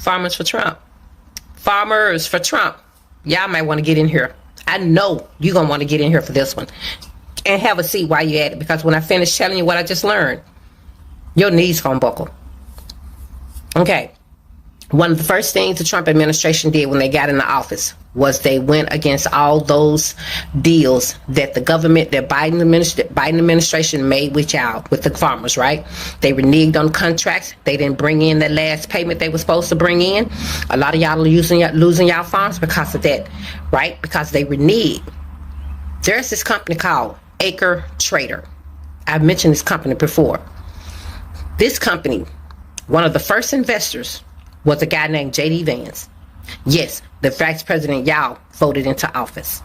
Farmers for Trump. Farmers for Trump. Y'all might want to get in here. I know you're going to want to get in here for this one. And have a seat while you're at it. Because when I finish telling you what I just learned, your knees going to buckle. Okay. One of the first things the Trump administration did when they got in the office was they went against all those deals that the government, that Biden administration made with y'all, with the farmers, right? They reneged on contracts. They didn't bring in that last payment they were supposed to bring in. A lot of y'all are losing y'all farms because of that, right? Because they reneged. There's this company called Acre Trader. I've mentioned this company before. This company, one of the first investors was a guy named J.D. Vance. Yes, the vice president y'all voted into office.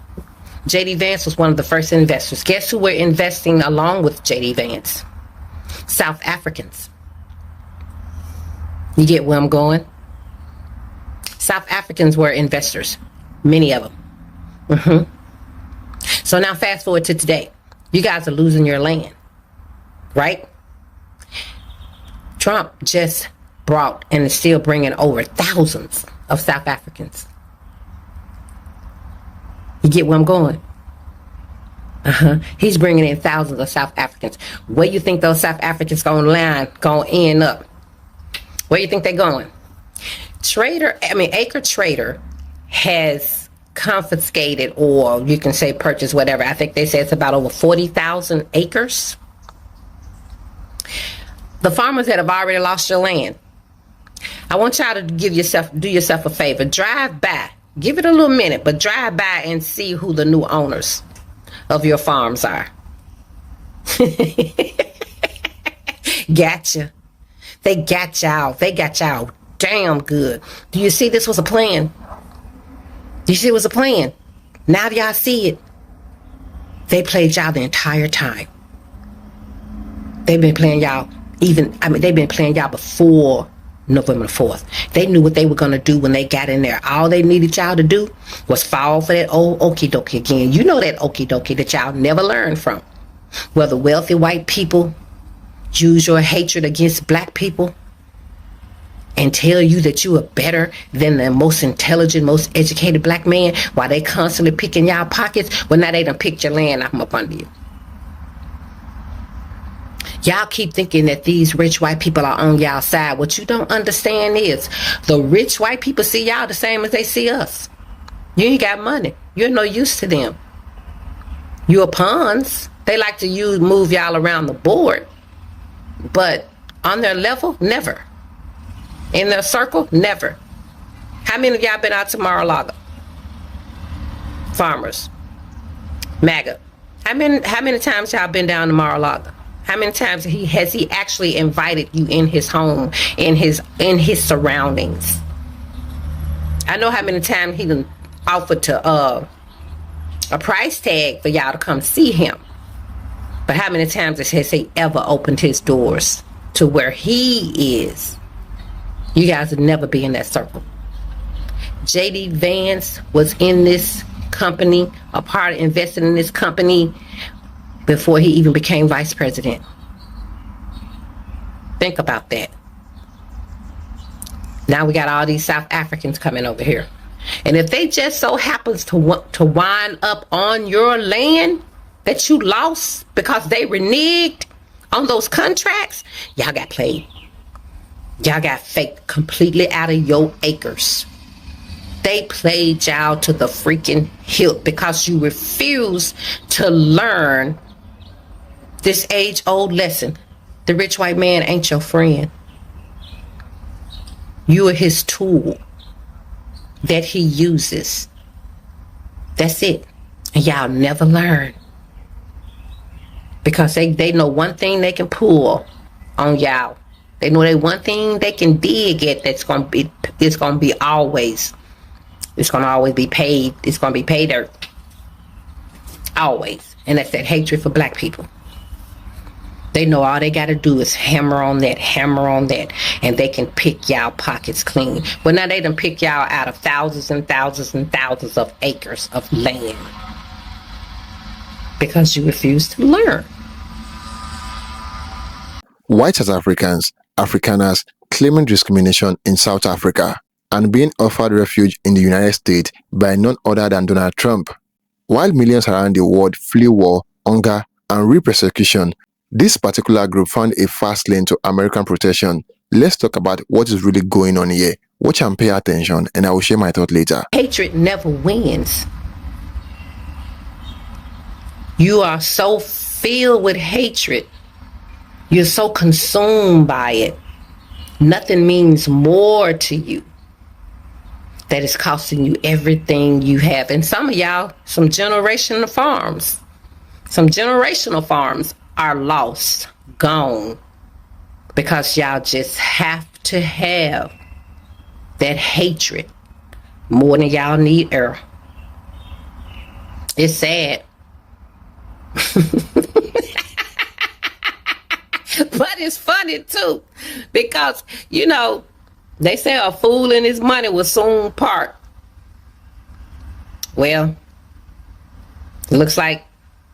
J.D. Vance was one of the first investors. Guess who were investing along with J.D. Vance? South Africans. You get where I'm going? South Africans were investors. Many of them. So now fast forward to today. You guys are losing your land. Right? Trump just brought and is still bringing over thousands of South Africans. You get where I'm going? He's bringing in thousands of South Africans. Where you think those South Africans gonna end up? Where you think they're going? Acre Trader has confiscated, or you can say purchased, whatever. I think they say it's about over 40,000 acres. The farmers that have already lost your land, I want y'all to do yourself a favor. Drive by. Give it a little minute, but drive by and see who the new owners of your farms are. Gotcha. They got y'all. They got y'all damn good. Do you see this was a plan? Do you see it was a plan? Now y'all see it. They played y'all the entire time. They've been playing y'all they've been playing y'all before November 4th. They knew what they were going to do when they got in there. All they needed y'all to do was fall for that old okie dokie again. You know that okie dokie that y'all never learned from. Where the wealthy white people use your hatred against black people and tell you that you are better than the most intelligent, most educated black man, while they constantly picking y'all pockets. Well, now they done picked your land up under you. Y'all keep thinking that these rich white people are on y'all side. What you don't understand is the rich white people see y'all the same as they see us. You ain't got money. You're no use to them. You're pawns. They like to move y'all around the board. But on their level, never. In their circle, never. How many of y'all been out to Mar-a-Lago? Farmers. MAGA. How many times y'all been down to Mar-a-Lago? How many times has he actually invited you in his home, in his surroundings? I know how many times he done offered to a price tag for y'all to come see him. But how many times has he ever opened his doors to where he is? You guys would never be in that circle. J.D. Vance was in this company, invested in this company before he even became vice president. Think about that. Now we got all these South Africans coming over here. And if they just so happens to wind up on your land that you lost because they reneged on those contracts, y'all got played. Y'all got faked completely out of your acres. They played y'all to the freaking hilt because you refused to learn this age-old lesson. The rich white man ain't your friend. You are his tool that he uses. That's it. And y'all never learn. Because they know one thing they can pull on y'all. They know that one thing they can dig at that's gonna be always be paid. It's gonna be paid dirt. Always. And that's that hatred for black people. They know all they got to do is hammer on that, and they can pick y'all pockets clean. Well, now they done pick y'all out of thousands and thousands and thousands of acres of land because you refuse to learn. White South Africans, Afrikaners claiming discrimination in South Africa. and being offered refuge in the United States by none other than Donald Trump. While millions around the world flee war, hunger, and real persecution, this particular group found a fast lane to American protection. Let's talk about what is really going on here. Watch and pay attention, and I will share my thought later. Hatred never wins. You are so filled with hatred. You're so consumed by it. Nothing means more to you. That is costing you everything you have. And some of y'all, some generational farms are lost, gone, because y'all just have to have that hatred more than y'all need air. It's sad. But it's funny too, because, you know, they say a fool and his money will soon part. Well, looks like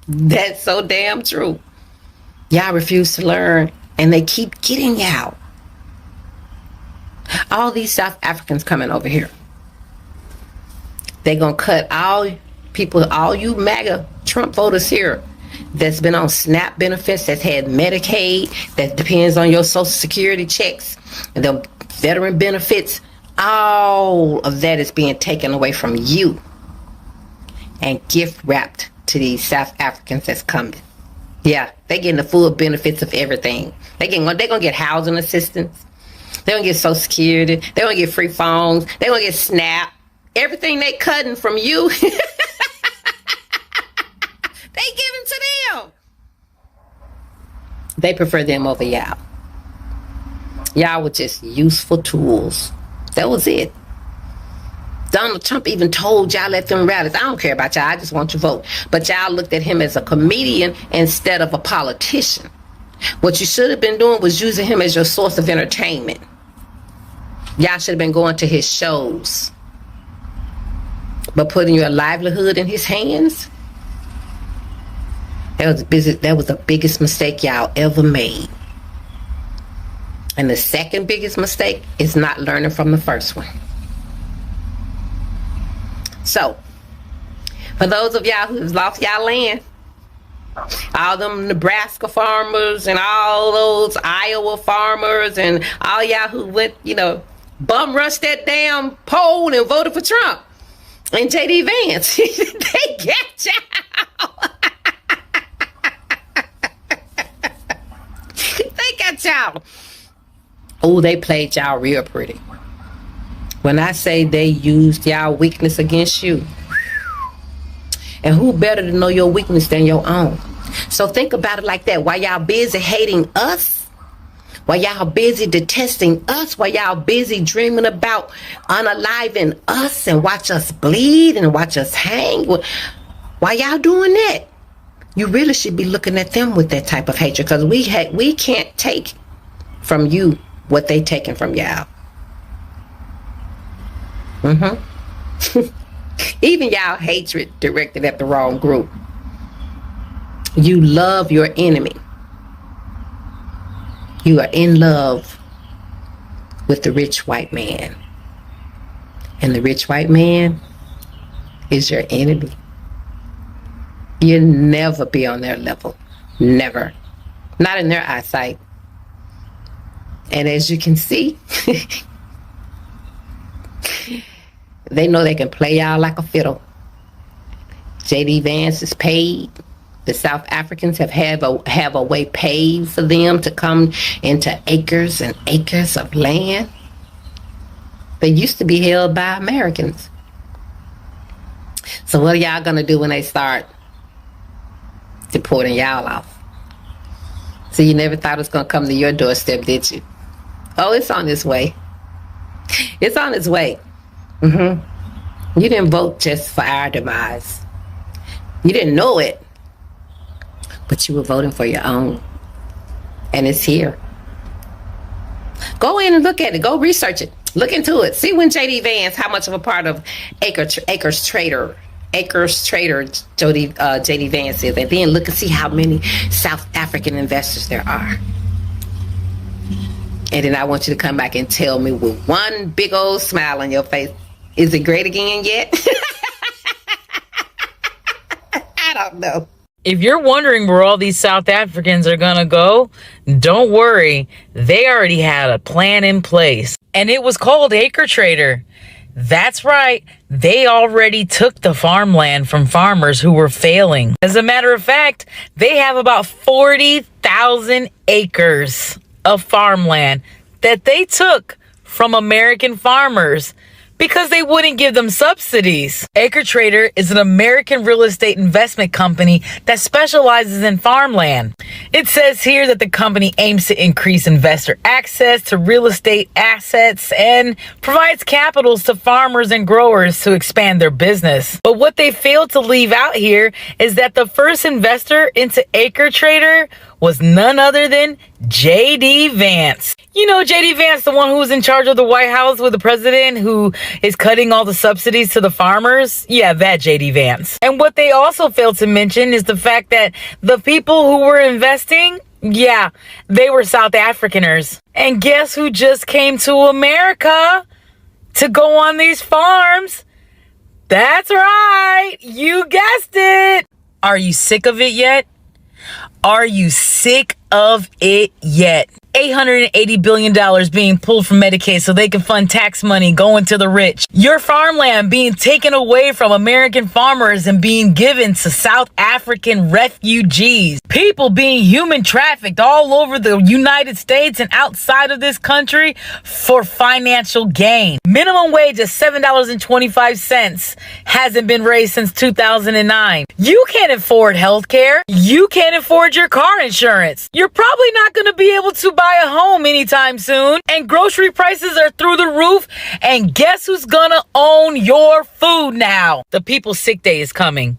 that's so damn true. Y'all refuse to learn, and they keep getting y'all. All these South Africans coming over here, they gonna cut all people, all you MAGA Trump voters here that's been on SNAP benefits, that's had Medicaid, that depends on your Social Security checks, and the veteran benefits, all of that is being taken away from you and gift wrapped to these South Africans that's coming. Yeah, they getting the full benefits of everything. They're gonna get housing assistance. They're gonna get Social Security. They're gonna get free phones. They're gonna get SNAP. Everything they cutting from you, they giving to them. They prefer them over y'all. Y'all were just useful tools. That was it. Donald Trump even told y'all at them rallies, I don't care about y'all, I just want your vote. But y'all looked at him as a comedian instead of a politician. What you should have been doing was using him as your source of entertainment. Y'all should have been going to his shows. But putting your livelihood in his hands, that was the biggest mistake y'all ever made. And the second biggest mistake is not learning from the first one. So, for those of y'all who's lost y'all land, all them Nebraska farmers and all those Iowa farmers and all y'all who went, bum rushed that damn poll and voted for Trump and JD Vance, they got y'all. They got y'all. Oh, they played y'all real pretty. When I say they used y'all weakness against you, and who better to know your weakness than your own? So think about it like that. While y'all busy hating us, while y'all busy detesting us, while y'all busy dreaming about unaliving us and watch us bleed and watch us hang, while y'all doing that, you really should be looking at them with that type of hatred, because we can't take from you what they taking from y'all. Even y'all hatred directed at the wrong group. You love your enemy. You are in love with the rich white man. And the rich white man is your enemy. You'll never be on their level. Never. Not in their eyesight. And as you can see, they know they can play y'all like a fiddle. JD Vance is paid. The South Africans have a way paid for them to come into acres and acres of land. They used to be held by Americans. So what are y'all gonna do when they start deporting y'all off? So you never thought it was gonna come to your doorstep, did you? Oh, it's on its way. It's on its way. You didn't vote just for our demise. You didn't know it, but you were voting for your own. And it's here. Go in and look at it. Go research it. Look into it. See when JD Vance, how much of a part of Acres Trader JD Vance is. And then look and see how many South African investors there are. And then I want you to come back and tell me with one big old smile on your face, is it great again yet? I don't know. If you're wondering where all these South Africans are gonna go, don't worry. They already had a plan in place. And it was called Acre Trader. That's right. They already took the farmland from farmers who were failing. As a matter of fact, they have about 40,000 acres of farmland that they took from American farmers because they wouldn't give them subsidies. Acre Trader is an American real estate investment company that specializes in farmland. It says here that the company aims to increase investor access to real estate assets and provides capitals to farmers and growers to expand their business. But what they failed to leave out here is that the first investor into Acre Trader was none other than J.D. Vance. You know J.D. Vance, the one who was in charge of the White House with the president who is cutting all the subsidies to the farmers? Yeah, that J.D. Vance. And what they also failed to mention is the fact that the people who were investing, yeah, they were South Afrikaners. And guess who just came to America to go on these farms? That's right, you guessed it. Are you sick of it yet? Are you sick of it yet? $880 billion being pulled from Medicaid so they can fund tax money going to the rich. Your farmland being taken away from American farmers and being given to South African refugees. People being human trafficked all over the United States and outside of this country for financial gain. Minimum wage of $7.25 hasn't been raised since 2009. You can't afford healthcare. You can't afford your car insurance. You're probably not going to be able to buy a home anytime soon, and grocery prices are through the roof. And guess who's gonna own your food now? The People's Sick Day is coming.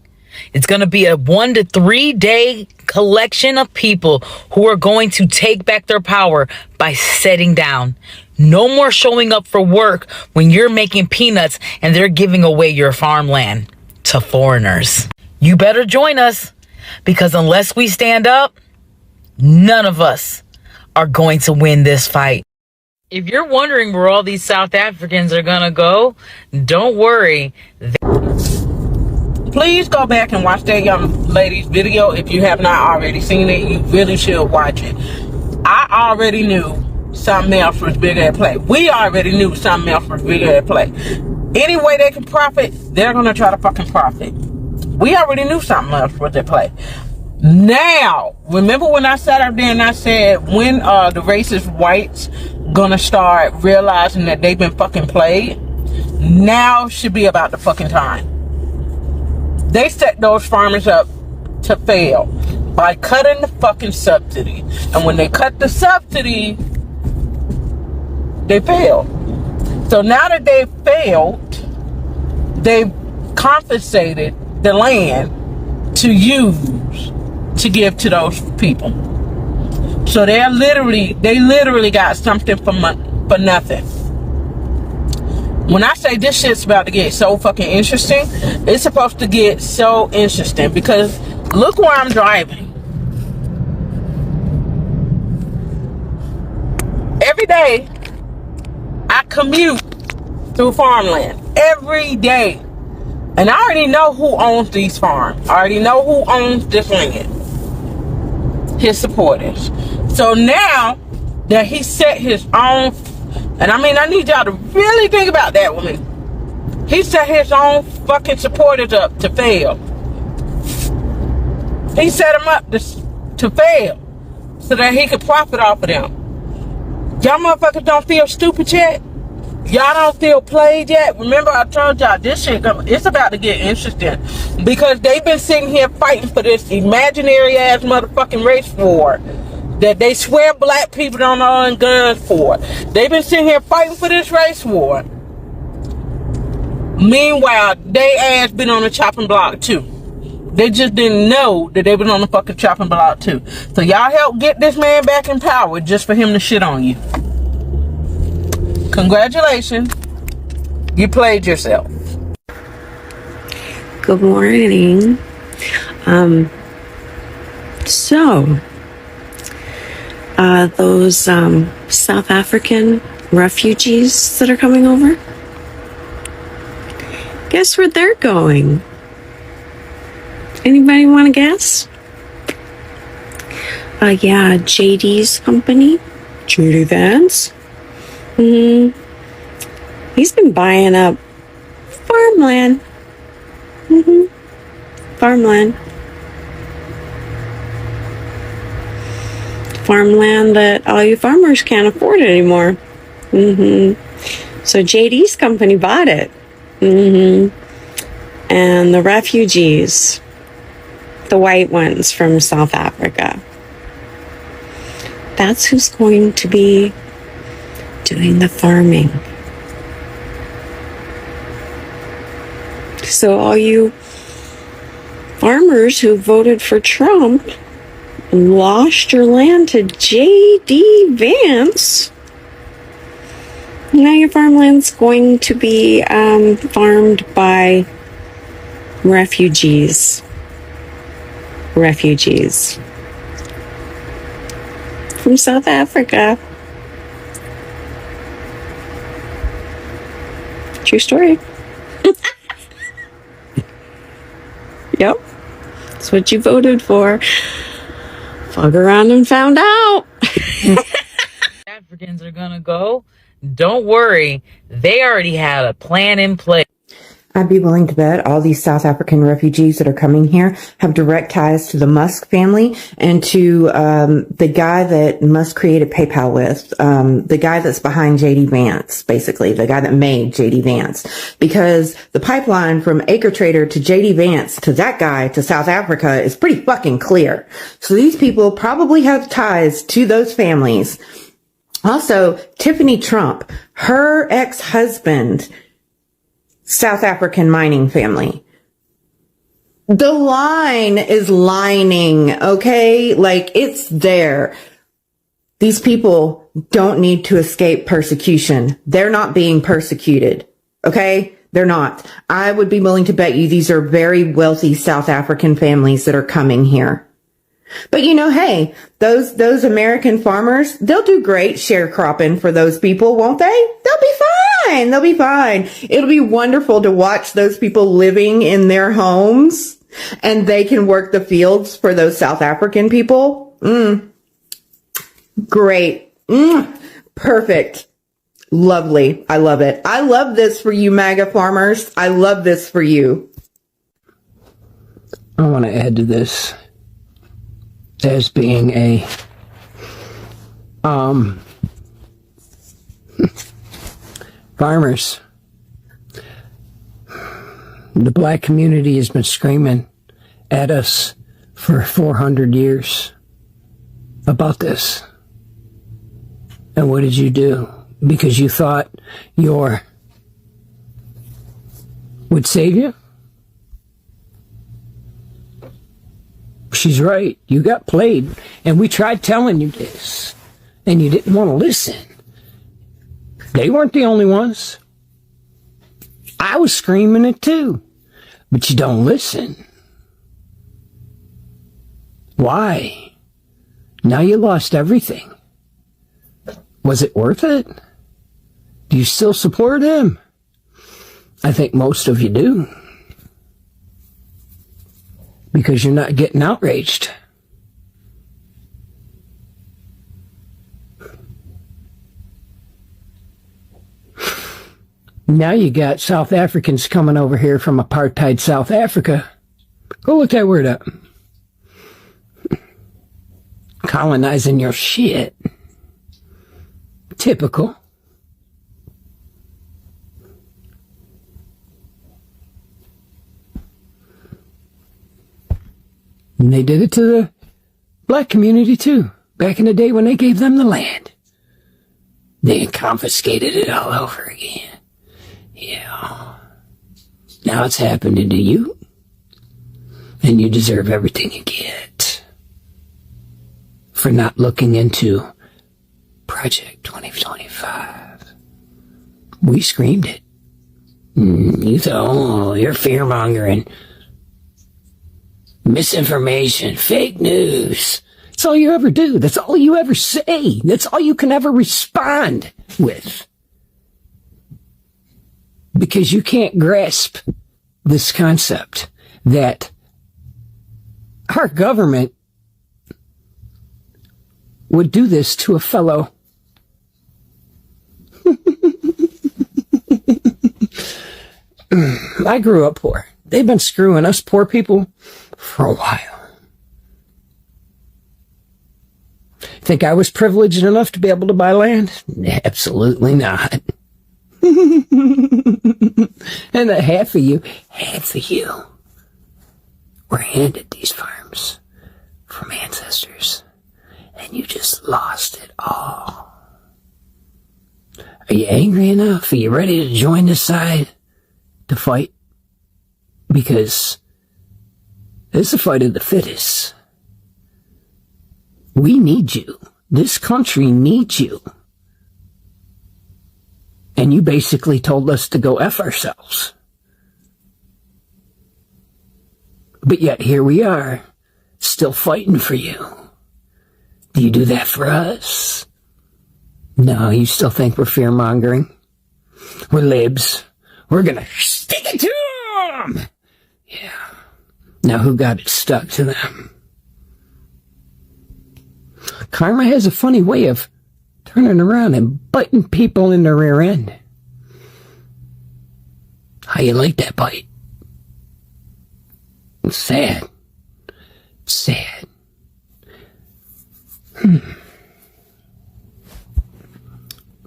It's gonna be a 1 to 3 day collection of people who are going to take back their power by setting down. No more showing up for work when you're making peanuts and they're giving away your farmland to foreigners. You better join us, because unless we stand up, none of us are going to win this fight. If you're wondering where all these South Africans are gonna go, don't worry. Please go back and watch that young lady's video. If you have not already seen it, you really should watch it. I already knew something else was bigger at play. We already knew something else was bigger at play. Any way they can profit, they're gonna try to fucking profit. We already knew something else was at play. Now, remember when I sat up there and I said, when the racist whites gonna start realizing that they've been fucking played? Now should be about the fucking time. They set those farmers up to fail by cutting the fucking subsidy. And when they cut the subsidy, they failed. So now that they've failed, they've confiscated the land to use to give to those people. So they literally got something for nothing. When I say this shit's about to get so fucking interesting, it's supposed to get so interesting because look where I'm driving. Every day I commute through farmland. Every day. And I already know who owns these farms. I already know who owns this land. His supporters. So now that he set his own, and I mean I need y'all to really think about that with me. He set his own fucking supporters up to fail. He set them up to fail so that he could profit off of them. Y'all motherfuckers don't feel stupid yet? Y'all don't feel played yet? Remember I told y'all this shit, it's about to get interesting. Because they've been sitting here fighting for this imaginary ass motherfucking race war that they swear black people don't own guns for. They've been sitting here fighting for this race war. Meanwhile, they ass been on the chopping block too. They just didn't know that they been on the fucking chopping block too. So y'all help get this man back in power just for him to shit on you. Congratulations. You played yourself. Good morning. So those South African refugees that are coming over. Guess where they're going? Anybody want to guess? Yeah, JD's company, GlVEN. He's been buying up farmland. Farmland. Farmland that all you farmers can't afford anymore. So JD's company bought it. And the refugees, the white ones from South Africa, that's who's going to be doing the farming. So all you farmers who voted for Trump and lost your land to J.D. Vance, now your farmland's going to be farmed by refugees. Refugees from South Africa. True story. Yep. That's what you voted for. Fuck around and found out. Africans are gonna go. Don't worry. They already had a plan in place. I'd be willing to bet all these South African refugees that are coming here have direct ties to the Musk family and to the guy that Musk created PayPal with, the guy that's behind JD Vance, basically, the guy that made JD Vance. Because the pipeline from Acre Trader to JD Vance to that guy to South Africa is pretty fucking clear. So these people probably have ties to those families. Also, Tiffany Trump, her ex-husband, South African mining family. The line is lining, okay? Like, it's there. These people don't need to escape persecution. They're not being persecuted, okay? They're not. I would be willing to bet you these are very wealthy South African families that are coming here. But you know, hey, those American farmers, they'll do great sharecropping for those people, won't they? They'll be fine. They'll be fine. It'll be wonderful to watch those people living in their homes and they can work the fields for those South African people. Great. Perfect. Lovely. I love it. I love this for you, MAGA farmers. I love this for you. I want to add to this as being a farmers. The black community has been screaming at us for 400 years about this. And what did you do? Because you thought your would save you? She's right. You got played. And we tried telling you this. And you didn't want to listen. They weren't the only ones. I was screaming it too. But you don't listen. Why? Now you lost everything. Was it worth it? Do you still support him? I think most of you do. Because you're not getting outraged. Now you got South Africans coming over here from apartheid South Africa. Go look that word up. Colonizing your shit. Typical. And they did it to the black community too, back in the day when they gave them the land. They confiscated it all over again. Yeah. Now it's happening to you, and you deserve everything you get for not looking into Project 2025. We screamed it. You thought, oh, you're fear-mongering. Misinformation, fake news. That's all you ever do. That's all you ever say. That's all you can ever respond with. Because you can't grasp this concept that our government would do this to a fellow. I grew up poor. They've been screwing us poor people for a while. Think I was privileged enough to be able to buy land? Absolutely not. And half of you were handed these farms from ancestors, and you just lost it all. Are you angry enough? Are you ready to join the side to fight? Because it's a fight of the fittest. We need you. This country needs you. And you basically told us to go F ourselves. But yet here we are, still fighting for you. Do you do that for us? No, you still think we're fear-mongering? We're libs. We're gonna stick it to them! Yeah. Now who got it stuck to them? Karma has a funny way of turning around and biting people in the rear end. How you like that bite? It's sad. Sad.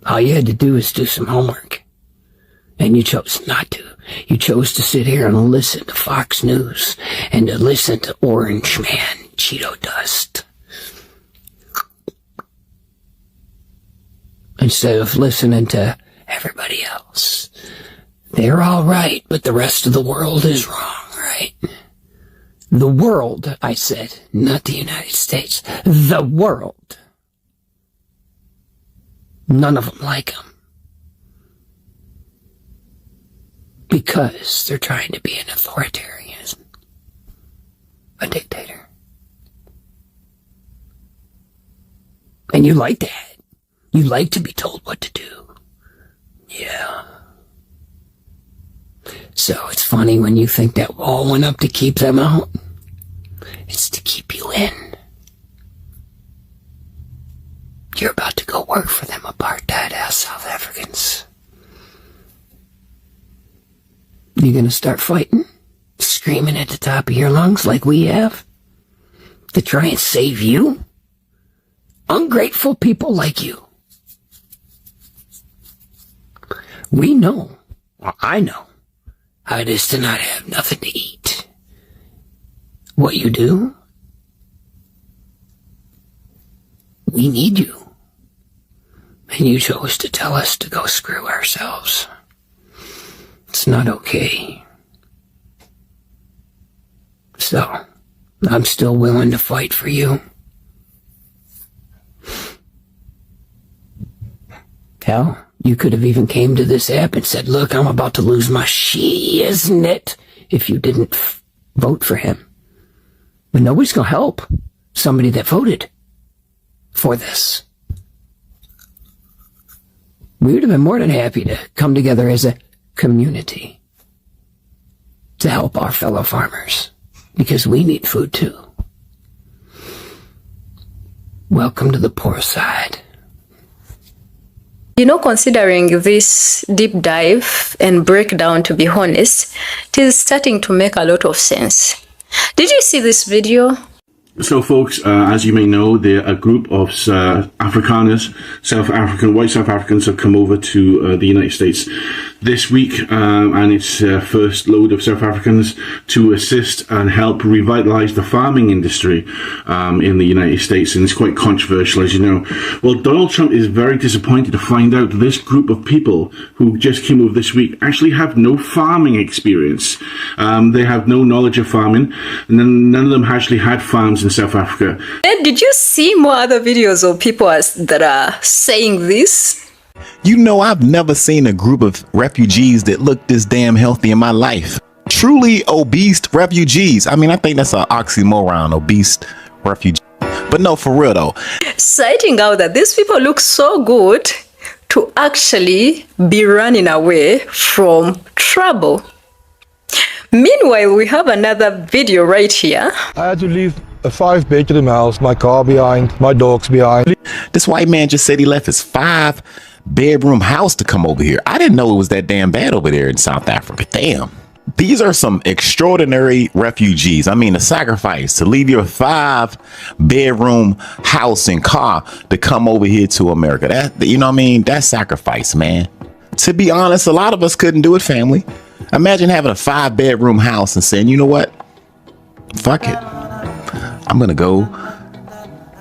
All you had to do is do some homework. And you chose not to. You chose to sit here and listen to Fox News and to listen to Orange Man Cheeto Dust. Instead of listening to everybody else. They're all right, but the rest of the world is wrong, right? The world, I said, not the United States. The world. None of them like him. Because they're trying to be an authoritarian, a dictator. And you like that. You like to be told what to do. Yeah. So it's funny when you think that wall went up to keep them out. It's to keep you in. You're about to go work for them apartheid-ass South Africans. You gonna start fighting? Screaming at the top of your lungs like we have? To try and save you? Ungrateful people like you. We know, well, I know, how it is to not have nothing to eat. What you do? We need you. And you chose to tell us to go screw ourselves. It's not okay. So, I'm still willing to fight for you. Hell, you could have even came to this app and said, look, I'm about to lose my shiznit if you didn't vote for him. But nobody's going to help somebody that voted for this. We would have been more than happy to come together as a community to help our fellow farmers because we need food too. Welcome to the poor side. You know, considering this deep dive and breakdown, to be honest, it is starting to make a lot of sense. Did you see this video? So folks, as you may know, a group of Afrikaners, white South Africans have come over to the United States this week, and it's first load of South Africans to assist and help revitalize the farming industry in the United States, and it's quite controversial, as you know. Well, Donald Trump is very disappointed to find out that this group of people who just came over this week actually have no farming experience. They have no knowledge of farming, and none of them actually had farms in South Africa. And did you see more other videos of people that are saying this? You know, I've never seen a group of refugees that look this damn healthy in my life. Truly obese refugees. I mean, I think that's an oxymoron, obese refugee. But But no, for real though. Citing out that these people look so good to actually be running away from trouble. Meanwhile, we have another video right here. I had to leave a 5-bedroom house, my car behind, my dogs behind. This white man just said he left his 5-bedroom house to come over here. I didn't know it was that damn bad over there in South Africa. Damn. These are some extraordinary refugees. I mean, a sacrifice to leave your 5-bedroom house and car to come over here to America. That, you know what I mean? That's sacrifice, man. To be honest, a lot of us couldn't do it, family. Imagine having a 5-bedroom house and saying, you know what? Fuck it. I'm going to go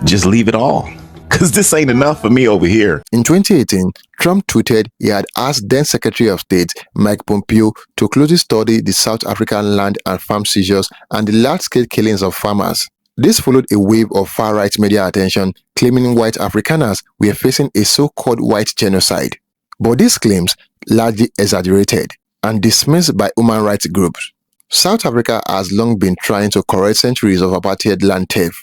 just leave it all. Because this ain't enough for me over here. In 2018, Trump tweeted he had asked then Secretary of State Mike Pompeo to closely study the South African land and farm seizures and the large-scale killings of farmers. This followed a wave of far-right media attention claiming white Afrikaners were facing a so-called white genocide. But these claims largely exaggerated and dismissed by human rights groups. South Africa has long been trying to correct centuries of apartheid land theft.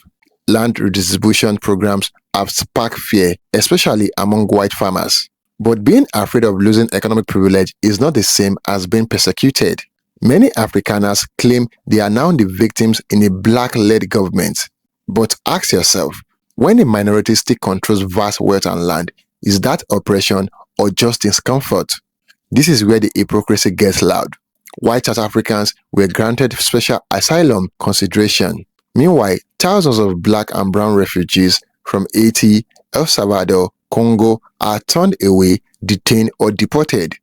Land redistribution programs have sparked fear, especially among white farmers. But being afraid of losing economic privilege is not the same as being persecuted. Many Afrikaners claim they are now the victims in a black-led government. But ask yourself, when a minority still controls vast wealth and land, is that oppression or just discomfort? This is where the hypocrisy gets loud. White South Africans were granted special asylum consideration. Meanwhile, thousands of black and brown refugees from Haiti, El Salvador, Congo are turned away, detained, or deported.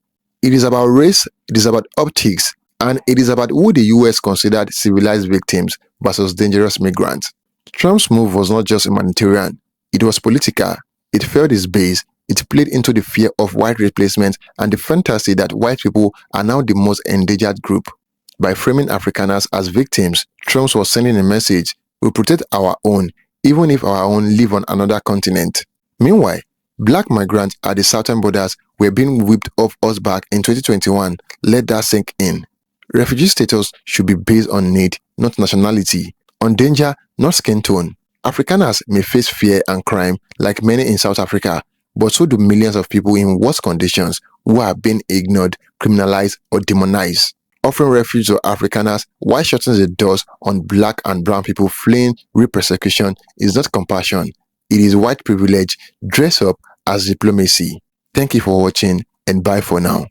It is about race, it is about optics, and it is about who the US considered civilized victims versus dangerous migrants. Trump's move was not just humanitarian, it was political. It failed its base, it played into the fear of white replacement and the fantasy that white people are now the most endangered group. By framing Afrikaners as victims, Trump was sending a message: we protect our own, even if our own live on another continent. Meanwhile, black migrants at the southern borders were being whipped off us back in 2021. Let that sink in. Refugee status should be based on need, not nationality, on danger, not skin tone. Afrikaners may face fear and crime like many in South Africa, but so do millions of people in worse conditions who are being ignored, criminalized, or demonized. Offering refuge to Afrikaners while shutting the doors on black and brown people fleeing real persecution is not compassion. It is white privilege dressed up as diplomacy. Thank you for watching and bye for now.